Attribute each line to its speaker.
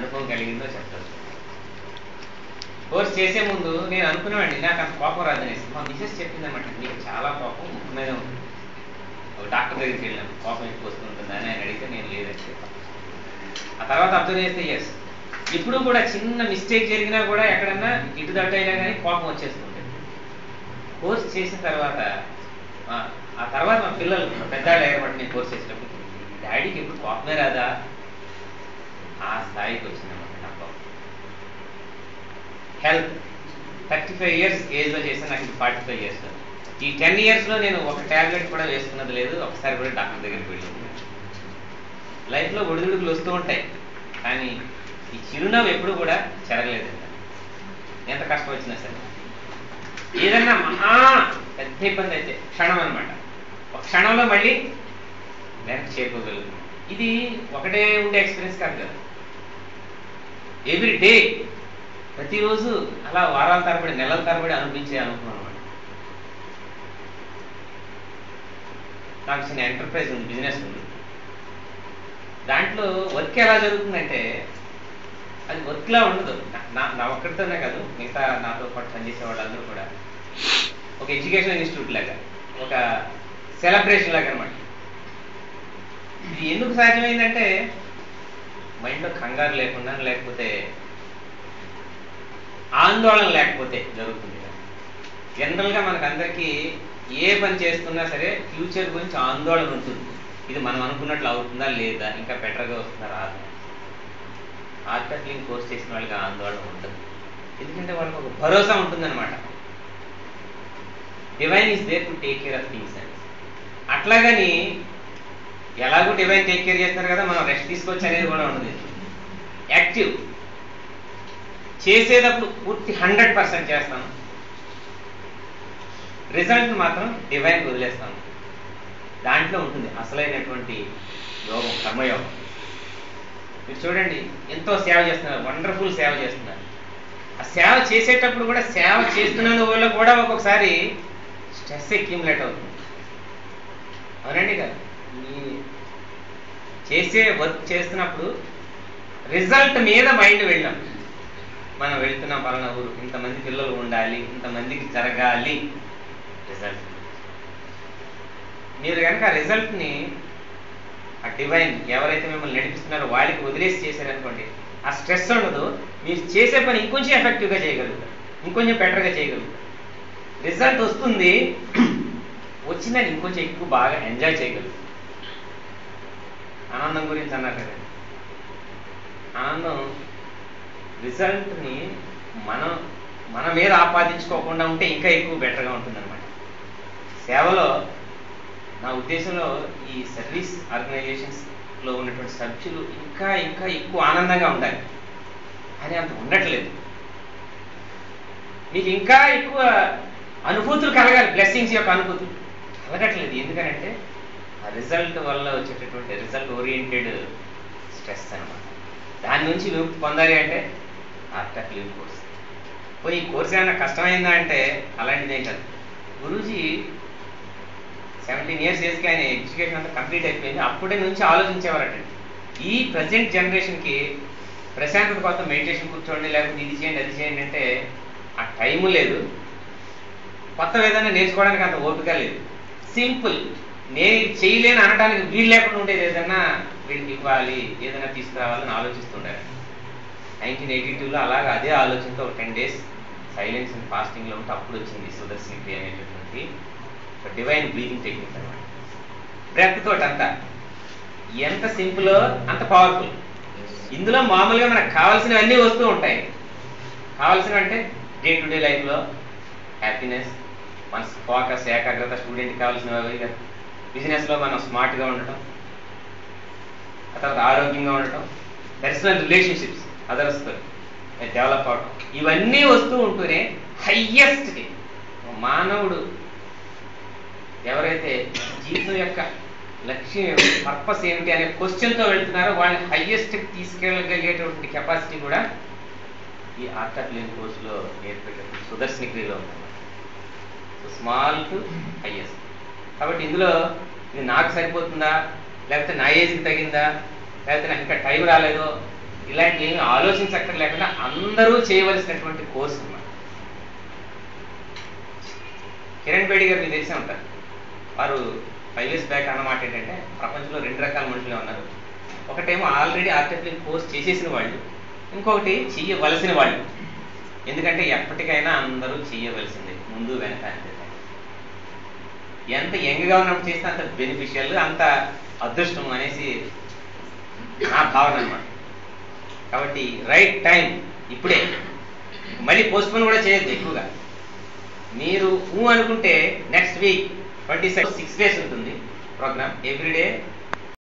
Speaker 1: అనుభవం కలిగిందో చెప్పచ్చు. కోర్స్ చేసే ముందు నేను అనుకునేవాడిని నాకు అంత కోపం రాదనేసి. మా మిసెస్ చెప్పిందన్నమాట, నీకు చాలా కోపం ముక్కు మీద ఉంటుంది. ఒక డాక్టర్ దగ్గరికి వెళ్ళాను, కోపం ఎక్కువ వస్తుంటుంది అని ఆయన అడిగితే నేను లేదని చెప్పాను. ఆ తర్వాత అబ్జర్వ్ చేస్తే ఎస్, ఇప్పుడు కూడా చిన్న మిస్టేక్ జరిగినా కూడా ఎక్కడన్నా ఇటు దట్టు అయినా కానీ కోపం వచ్చేస్తుంది. కోర్స్ చేసిన తర్వాత ఆ తర్వాత మా పిల్లలు పెద్దవాళ్ళు అయ్యారన్నమాట. నేను కోర్స్ చేసినప్పుడు డాడీకి ఎప్పుడు కోపమే రాదా, ఆ స్థాయికి వచ్చిందన్నమాట నా కోపం. హెల్త్ 35 years ఏజ్లో చేశాను, నాకు 45 years. ఈ 10 yearsలో నేను ఒక ట్యాబ్లెట్ కూడా వేసుకున్నది లేదు, ఒకసారి కూడా డాక్టర్ దగ్గరికి వెళ్ళింది. లైఫ్లో ఒడిదుడుకులు వస్తూ ఉంటాయి, కానీ ఈ చిరునవ్వు ఎప్పుడు కూడా చెరగలేదండి. ఎంత కష్టం వచ్చినా సరే, ఏదన్నా మహా పెద్ద ఇబ్బంది అయితే క్షణం అనమాట, ఒక క్షణంలో మళ్ళీ వెనక్కి చేరుకోగలుగుతుంది. ఇది ఒకటే ఉండే ఎక్స్పీరియన్స్ కాదు కదా, ఎవ్రీ డే, ప్రతిరోజు అలా వారాల తరబడి నెలల తరబడి అనిపించే అనుభవం అనమాట. నాకు చిన్న ఎంటర్ప్రైజ్ ఉంది, బిజినెస్ ఉంది. దాంట్లో వర్క్ ఎలా జరుగుతుందంటే అది వర్క్లా ఉండదు. నా ఒక్కడితోనే కాదు, మిగతా నాతో పాటు పనిచేసే వాళ్ళందరూ కూడా ఒక ఎడ్యుకేషనల్ ఇన్స్టిట్యూట్ లాగా, ఒక సెలబ్రేషన్ లాగా అనమాట. ఇది ఎందుకు సాధ్యమైందంటే మైండ్లో కంగారు లేకుండా, లేకపోతే ఆందోళన లేకపోతే జరుగుతుంది. జనరల్గా మనకందరికీ ఏ పని చేస్తున్నా సరే ఫ్యూచర్ గురించి ఆందోళన ఉంటుంది. ఇది మనం అనుకున్నట్లు అవుతుందా లేదా, ఇంకా బెటర్గా వస్తుందా రాదు. ఆర్ట్ కోర్స్ చేసిన వాళ్ళకి ఆందోళన ఉంటుంది, ఎందుకంటే వాళ్ళకి ఒక భరోసా ఉంటుందన్నమాట. Divine is there to take care of things అని. అట్లాగని ఎలాగో డివైన్ టేక్ కేర్ చేస్తున్నారు కదా, మనం రెస్ట్ తీసుకోవచ్చు అనేది కూడా ఉండదు. యాక్టివ్ చేసేటప్పుడు పూర్తి 100% చేస్తాను, రిజల్ట్ మాత్రం డివైన్ వదిలేస్తాను. దాంట్లో ఉంటుంది అసలైనటువంటి యోగం, కర్మయోగం. మీరు చూడండి, ఎంతో సేవ చేస్తున్నారు, వండర్ఫుల్ సేవ చేస్తున్నారు. ఆ సేవ చేసేటప్పుడు కూడా, సేవ చేస్తున్నందు వల్ల కూడా ఒక్కొక్కసారి స్ట్రెస్ అక్యూములేట్ అవుతుంది. అవునండి కదా, ఈ చేసే వర్క్ చేస్తున్నప్పుడు రిజల్ట్ మీద మైండ్ వెళ్ళాం. మనం వెళ్తున్నాం పలానా ఊరు, ఇంతమంది పిల్లలు ఉండాలి, ఇంతమందికి జరగాలి, రిజల్ట్. మీరు కనుక ఆ రిజల్ట్ని ఆ డివైన్ ఎవరైతే మిమ్మల్ని నడిపిస్తున్నారో వాళ్ళకి వదిలేసి చేశారనుకోండి, ఆ స్ట్రెస్ ఉండదు. మీరు చేసే పని ఇంకొంచెం ఎఫెక్టివ్గా చేయగలుగుతారు, ఇంకొంచెం బెటర్గా చేయగలుగుతారు. రిజల్ట్ వస్తుంది, వచ్చిందని ఇంకొంచెం ఎక్కువ బాగా ఎంజాయ్ చేయగలుగుతారు. ఆనందం గురించి అన్నారు కదండి, ఆనందం రిజల్ట్ని మన మీద ఆపాదించుకోకుండా ఉంటే ఇంకా ఎక్కువ బెటర్గా ఉంటుందన్నమాట. సేవలో నా ఉద్దేశంలో ఈ సర్వీస్ ఆర్గనైజేషన్స్లో ఉన్నటువంటి సభ్యులు ఇంకా ఇంకా ఎక్కువ ఆనందంగా ఉండాలి, అని అంత ఉండట్లేదు. మీకు ఇంకా ఎక్కువ అనుభూతులు కలగాలి, బ్లెస్సింగ్స్ యొక్క అనుభూతులు కలగట్లేదు. ఎందుకనంటే ఆ రిజల్ట్ వల్ల వచ్చేటటువంటి రిజల్ట్ ఓరియంటెడ్ స్ట్రెస్ అనమాట. దాని నుంచి విముక్తి పొందాలి అంటే ఆర్ట్ ఆఫ్ లివింగ్ కోర్స్. పోయి ఈ కోర్స్ ఏమైనా కష్టమైందా అంటే అలాంటిదే కాదు. గురూజీ 17 years ఏజ్కి ఆయన ఎడ్యుకేషన్ అంతా కంప్లీట్ అయిపోయింది, అప్పుడే నుంచి ఆలోచించేవారటండి. ఈ ప్రజెంట్ జనరేషన్కి ప్రశాంతత కోసం మెడిటేషన్ కూర్చోండి, లేకపోతే ఇది చేయండి అది చేయండి అంటే ఆ టైము లేదు, కొత్త ఏదైనా నేర్చుకోవడానికి అంత ఓపిక లేదు. సింపుల్, నేను ఇది చేయలేని అనడానికి వీలు లేకుండా ఉండేది ఏదైనా వీడికి ఇవ్వాలి, ఏదైనా తీసుకురావాలని ఆలోచిస్తుండారు. 1982లో అలాగా అదే ఆలోచనతో ఒక 10 days సైలెన్స్ అండ్ ఫాస్టింగ్లో ఉంటే అప్పుడు వచ్చింది సుదర్శన్ క్రియ అనేటటువంటి డివైన్ బ్రీతింగ్ టెక్నిక్ అనమాట. బ్రెత్ తోటి అంతా ఎంత సింపుల్ అంత పవర్ఫుల్. ఇందులో మామూలుగా మనకు కావాల్సినవన్నీ వస్తూ ఉంటాయి. కావాల్సినవి అంటే డే టు డే లైఫ్లో హ్యాపీనెస్, మన ఫోకస్, ఏకాగ్రత, స్టూడెంట్కి కావాల్సినవి. బిజినెస్లో మనం స్మార్ట్గా ఉండటం, ఆ తర్వాత ఆరోగ్యంగా ఉండటం, పర్సనల్ రిలేషన్షిప్స్ అదర్స్తో డెవలప్ అవడం, ఇవన్నీ వస్తూ ఉంటూనే హయ్యెస్ట్కి మానవుడు ఎవరైతే జీవితం యొక్క లక్ష్యం పర్పస్ ఏమిటి అనే క్వశ్చన్తో వెళ్తున్నారో వాళ్ళని హయ్యెస్ట్కి తీసుకెళ్ళగలిగేటువంటి కెపాసిటీ కూడా ఈ ఆర్ట్ ఆఫ్ లివింగ్ కోర్సులో నేర్పేటప్పుడు సుదర్శన క్రియలో ఉందన్నమాట. Small to highest. కాబట్టి ఇందులో ఇది నాకు సరిపోతుందా, లేకపోతే నా ఏజ్కి తగిందా, లేకపోతే నాకు ఇంకా టైం రాలేదో, ఇలాంటివి ఏమి ఆలోచించక్కర్లేకుండా అందరూ చేయవలసినటువంటి కోర్సు అన్నమాట. కిరణ్ బేడి గారు మీకు తెలిసే ఉంటారు. వారు 5 years బ్యాక్ అన్నమాట ఏంటంటే ప్రపంచంలో 2 రకాల మనుషులే ఉన్నారు. ఒకటేమో ఆల్రెడీ ఆర్టిఫిషియల్ కోర్స్ చేసేసిన వాళ్ళు, ఇంకొకటి చెయ్యవలసిన వాళ్ళు. ఎందుకంటే ఎప్పటికైనా అందరూ చెయ్యవలసిందే, ముందు వెనక అంతే. ఎంత యంగ్గా ఉన్నప్పుడు చేస్తే అంత బెనిఫిషియల్, అంత అదృష్టం అనేసి నా భావన అనమాట. కాబట్టి రైట్ టైం ఇప్పుడే, మళ్ళీ పోస్ట్పోన్ కూడా చేయొద్దు ఎక్కువగా. మీరు అనుకుంటే నెక్స్ట్ వీక్ 26 6 days ఉంటుంది ప్రోగ్రామ్. ఎవ్రీడే